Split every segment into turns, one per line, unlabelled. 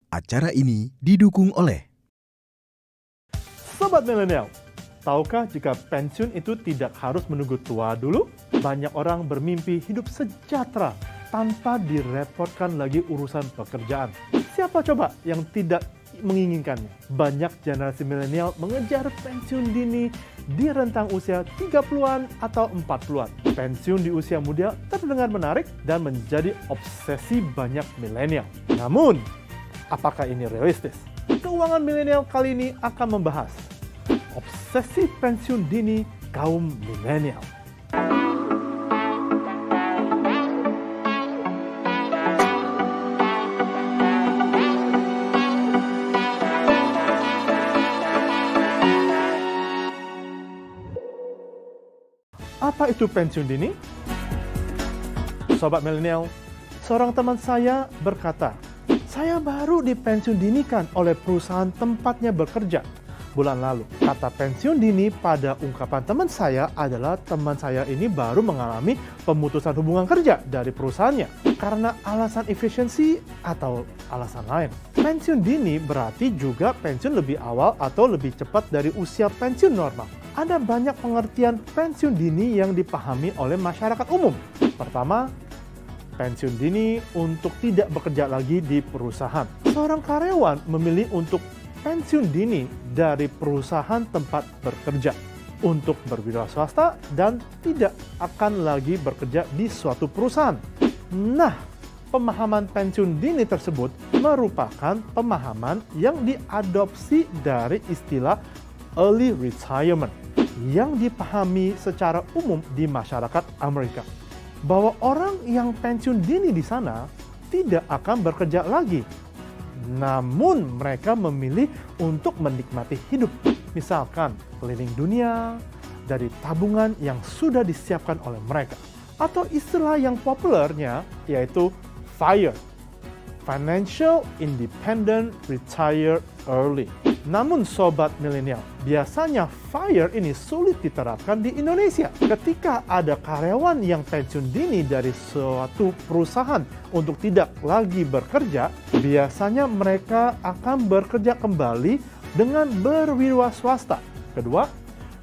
Acara ini didukung oleh
Sobat Milenial, tahukah jika pensiun itu tidak harus menunggu tua dulu? Banyak orang bermimpi hidup sejahtera tanpa direpotkan lagi urusan pekerjaan. Siapa coba yang tidak menginginkannya? Banyak generasi milenial mengejar pensiun dini di rentang usia 30-an atau 40-an. Pensiun di usia muda terdengar menarik dan menjadi obsesi banyak milenial. Namun, apakah ini realistis? Keuangan milenial kali ini akan membahas obsesi pensiun dini kaum milenial. Apa itu pensiun dini? Sobat milenial, seorang teman saya berkata, "Saya baru dipensiun dinikan oleh perusahaan tempatnya bekerja bulan lalu." Kata pensiun dini pada ungkapan teman saya adalah teman saya ini baru mengalami pemutusan hubungan kerja dari perusahaannya karena alasan efisiensi atau alasan lain. Pensiun dini berarti juga pensiun lebih awal atau lebih cepat dari usia pensiun normal. Ada banyak pengertian pensiun dini yang dipahami oleh masyarakat umum. Pertama, pensiun dini untuk tidak bekerja lagi di perusahaan. Seorang karyawan memilih untuk pensiun dini dari perusahaan tempat bekerja untuk berwira swasta dan tidak akan lagi bekerja di suatu perusahaan. Nah, pemahaman pensiun dini tersebut merupakan pemahaman yang diadopsi dari istilah early retirement yang dipahami secara umum di masyarakat Amerika, bahwa orang yang pensiun dini di sana tidak akan bekerja lagi, namun mereka memilih untuk menikmati hidup, misalkan keliling dunia dari tabungan yang sudah disiapkan oleh mereka, atau istilah yang populernya yaitu FIRE, Financial Independent Retire Early. Namun sobat milenial, biasanya FIRE ini sulit diterapkan di Indonesia. Ketika ada karyawan yang pensiun dini dari suatu perusahaan untuk tidak lagi bekerja, biasanya mereka akan bekerja kembali dengan berwira swasta. Kedua,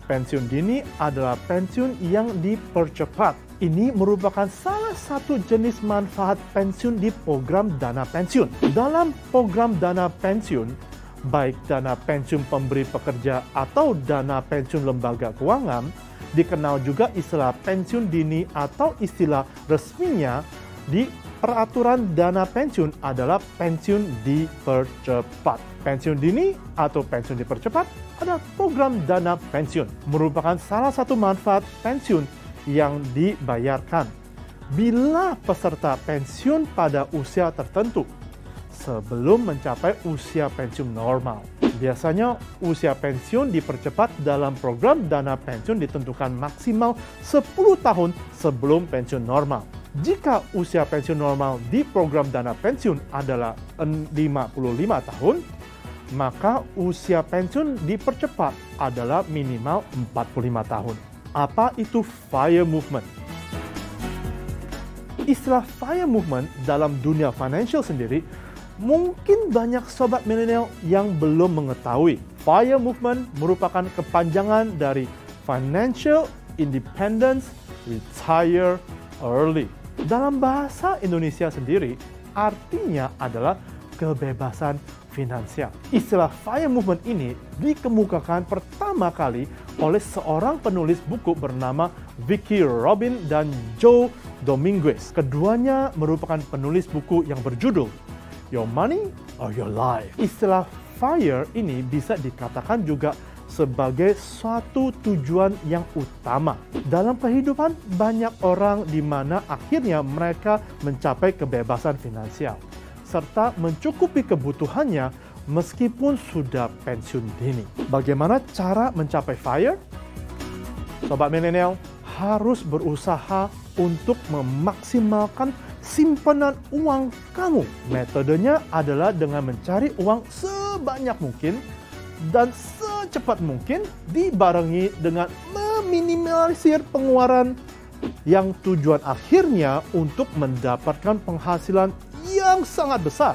pensiun dini adalah pensiun yang dipercepat. Ini merupakan salah satu jenis manfaat pensiun di program dana pensiun. Dalam program dana pensiun, baik dana pensiun pemberi pekerja atau dana pensiun lembaga keuangan, dikenal juga istilah pensiun dini atau istilah resminya di peraturan dana pensiun adalah pensiun dipercepat. Pensiun dini atau pensiun dipercepat adalah program dana pensiun, merupakan salah satu manfaat pensiun yang dibayarkan bila peserta pensiun pada usia tertentu sebelum mencapai usia pensiun normal. Biasanya usia pensiun dipercepat dalam program dana pensiun ditentukan maksimal 10 tahun sebelum pensiun normal. Jika usia pensiun normal di program dana pensiun adalah 55 tahun, maka usia pensiun dipercepat adalah minimal 45 tahun. Apa itu FIRE movement? Istilah FIRE movement dalam dunia financial sendiri mungkin banyak sobat milenial yang belum mengetahui. FIRE movement merupakan kepanjangan dari Financial Independence Retire Early. Dalam bahasa Indonesia sendiri, artinya adalah kebebasan finansial. Istilah FIRE movement ini dikemukakan pertama kali oleh seorang penulis buku bernama Vicki Robin dan Joe Dominguez. Keduanya merupakan penulis buku yang berjudul Your Money or Your Life. Istilah FIRE ini bisa dikatakan juga sebagai suatu tujuan yang utama. Dalam kehidupan banyak orang di mana akhirnya mereka mencapai kebebasan finansial serta mencukupi kebutuhannya meskipun sudah pensiun dini. Bagaimana cara mencapai FIRE? Sobat milenial harus berusaha untuk memaksimalkan simpanan uang kamu. Metodenya adalah dengan mencari uang sebanyak mungkin dan secepat mungkin, dibarengi dengan meminimalisir pengeluaran yang tujuan akhirnya untuk mendapatkan penghasilan yang sangat besar.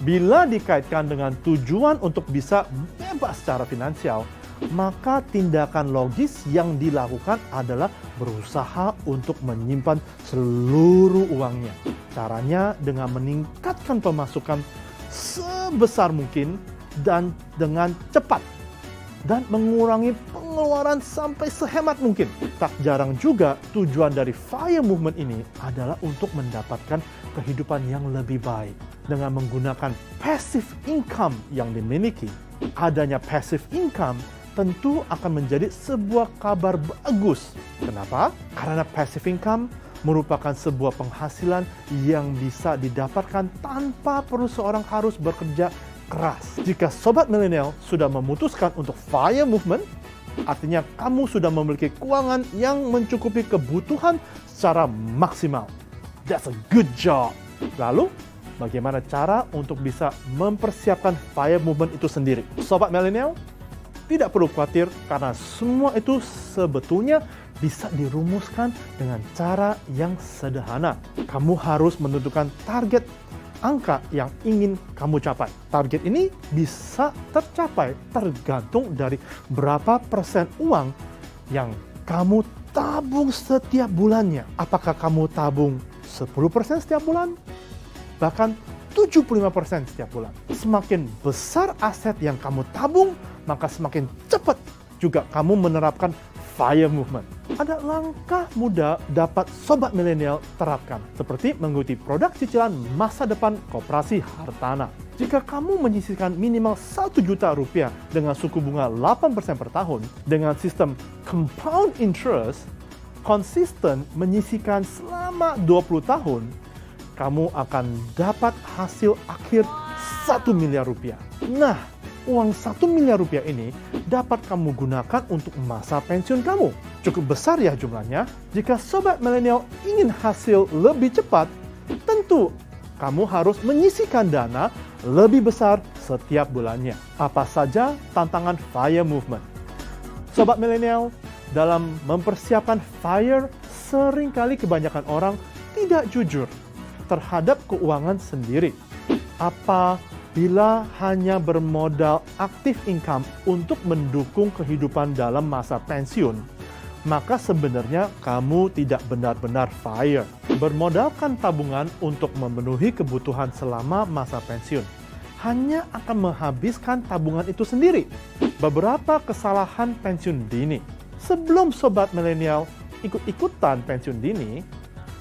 Bila dikaitkan dengan tujuan untuk bisa bebas secara finansial, maka tindakan logis yang dilakukan adalah berusaha untuk menyimpan seluruh uangnya. Caranya dengan meningkatkan pemasukan sebesar mungkin dan dengan cepat, dan mengurangi pengeluaran sampai sehemat mungkin. Tak jarang juga tujuan dari FIRE movement ini adalah untuk mendapatkan kehidupan yang lebih baik. Dengan menggunakan passive income yang dimiliki, adanya passive income tentu akan menjadi sebuah kabar bagus. Kenapa? Karena passive income merupakan sebuah penghasilan yang bisa didapatkan tanpa perlu seorang harus bekerja keras. Jika sobat milenial sudah memutuskan untuk FIRE movement, artinya kamu sudah memiliki keuangan yang mencukupi kebutuhan secara maksimal. That's a good job. Lalu, bagaimana cara untuk bisa mempersiapkan FIRE movement itu sendiri? Sobat milenial, tidak perlu khawatir karena semua itu sebetulnya bisa dirumuskan dengan cara yang sederhana. Kamu harus menentukan target angka yang ingin kamu capai. Target ini bisa tercapai tergantung dari berapa persen uang yang kamu tabung setiap bulannya. Apakah kamu tabung 10% setiap bulan? Bahkan 75% setiap bulan. Semakin besar aset yang kamu tabung, maka semakin cepat juga kamu menerapkan FIRE movement. Ada langkah mudah dapat sobat milenial terapkan, seperti mengikuti produk cicilan masa depan Koperasi Hartana. Jika kamu menyisihkan minimal 1 juta rupiah dengan suku bunga 8% per tahun, dengan sistem compound interest, konsisten menyisihkan selama 20 tahun, kamu akan dapat hasil akhir 1 miliar rupiah. Nah, uang 1 miliar rupiah ini dapat kamu gunakan untuk masa pensiun kamu. Cukup besar ya jumlahnya. Jika sobat milenial ingin hasil lebih cepat, tentu kamu harus menyisihkan dana lebih besar setiap bulannya. Apa saja tantangan FIRE movement? Sobat milenial, dalam mempersiapkan FIRE, seringkali kebanyakan orang tidak jujur terhadap keuangan sendiri. Apabila hanya bermodal aktif income untuk mendukung kehidupan dalam masa pensiun, maka sebenarnya kamu tidak benar-benar FIRE. Bermodalkan tabungan untuk memenuhi kebutuhan selama masa pensiun hanya akan menghabiskan tabungan itu sendiri. Beberapa kesalahan pensiun dini. Sebelum sobat milenial ikut-ikutan pensiun dini,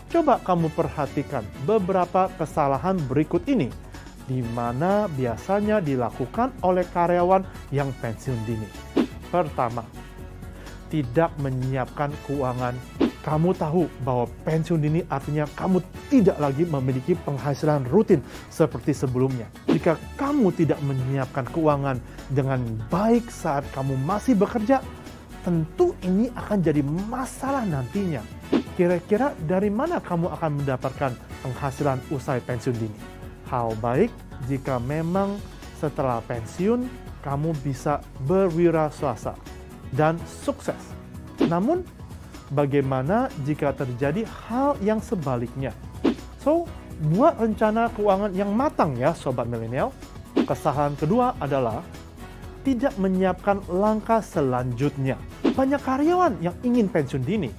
coba kamu perhatikan beberapa kesalahan berikut ini, di mana biasanya dilakukan oleh karyawan yang pensiun dini. Pertama, tidak menyiapkan keuangan. Kamu tahu bahwa pensiun dini artinya kamu tidak lagi memiliki penghasilan rutin seperti sebelumnya. Jika kamu tidak menyiapkan keuangan dengan baik saat kamu masih bekerja, tentu ini akan jadi masalah nantinya. Kira-kira dari mana kamu akan mendapatkan penghasilan usai pensiun dini? Hal baik jika memang setelah pensiun kamu bisa berwirausaha dan sukses. Namun, bagaimana jika terjadi hal yang sebaliknya? So, buat rencana keuangan yang matang ya sobat milenial. Kesalahan kedua adalah tidak menyiapkan langkah selanjutnya. Banyak karyawan yang ingin pensiun dini,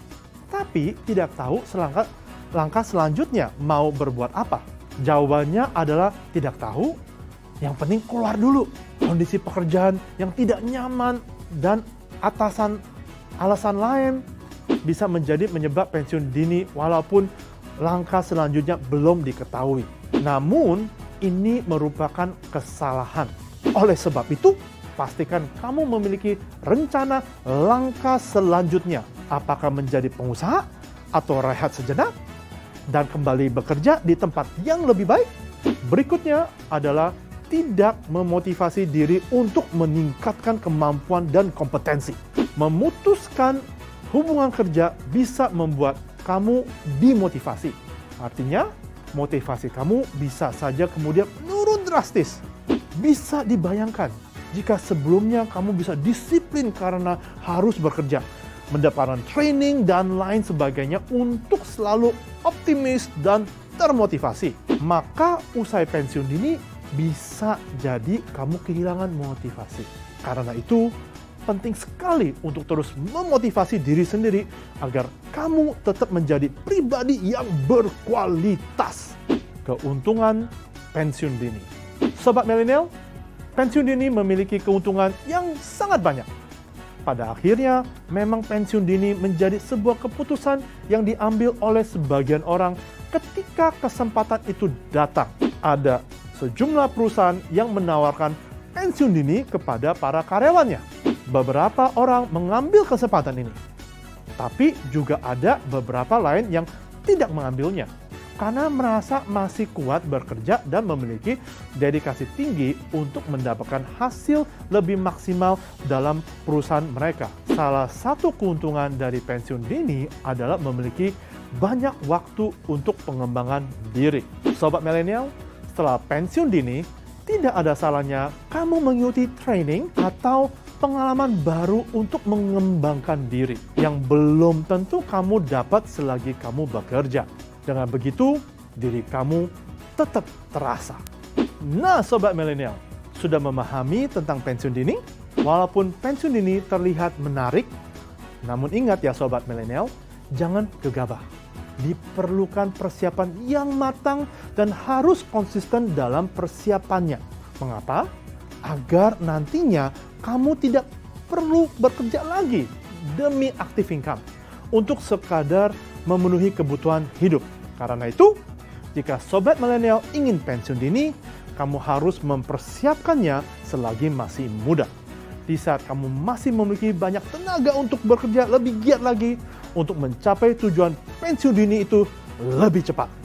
tapi tidak tahu langkah selanjutnya mau berbuat apa. Jawabannya adalah tidak tahu, yang penting keluar dulu. Kondisi pekerjaan yang tidak nyaman dan alasan lain bisa menjadi penyebab pensiun dini walaupun langkah selanjutnya belum diketahui. Namun, ini merupakan kesalahan. Oleh sebab itu, pastikan kamu memiliki rencana langkah selanjutnya. Apakah menjadi pengusaha atau rehat sejenak dan kembali bekerja di tempat yang lebih baik? Berikutnya adalah tidak memotivasi diri untuk meningkatkan kemampuan dan kompetensi. Memutuskan hubungan kerja bisa membuat kamu dimotivasi. Artinya, motivasi kamu bisa saja kemudian menurun drastis. Bisa dibayangkan jika sebelumnya kamu bisa disiplin karena harus bekerja, mendapatkan training dan lain sebagainya untuk selalu optimis dan termotivasi. Maka usai pensiun dini, bisa jadi kamu kehilangan motivasi. Karena itu, penting sekali untuk terus memotivasi diri sendiri agar kamu tetap menjadi pribadi yang berkualitas. Keuntungan pensiun dini. Sobat milenial, pensiun dini memiliki keuntungan yang sangat banyak. Pada akhirnya, memang pensiun dini menjadi sebuah keputusan yang diambil oleh sebagian orang ketika kesempatan itu datang. Ada sejumlah perusahaan yang menawarkan pensiun dini kepada para karyawannya. Beberapa orang mengambil kesempatan ini, tapi juga ada beberapa lain yang tidak mengambilnya karena merasa masih kuat bekerja dan memiliki dedikasi tinggi untuk mendapatkan hasil lebih maksimal dalam perusahaan mereka. Salah satu keuntungan dari pensiun dini adalah memiliki banyak waktu untuk pengembangan diri. Sobat milenial, setelah pensiun dini, tidak ada salahnya kamu mengikuti training atau pengalaman baru untuk mengembangkan diri yang belum tentu kamu dapat selagi kamu bekerja. Dengan begitu, diri kamu tetap terasa. Nah, Sobat milenial, sudah memahami tentang pensiun dini? Walaupun pensiun dini terlihat menarik, namun ingat ya Sobat milenial, jangan gegabah. Diperlukan persiapan yang matang dan harus konsisten dalam persiapannya. Mengapa? Agar nantinya kamu tidak perlu bekerja lagi demi active income untuk sekadar memenuhi kebutuhan hidup. Karena itu, jika Sobat milenial ingin pensiun dini, kamu harus mempersiapkannya selagi masih muda. Di saat kamu masih memiliki banyak tenaga untuk bekerja lebih giat lagi untuk mencapai tujuan pensiun dini itu lebih cepat.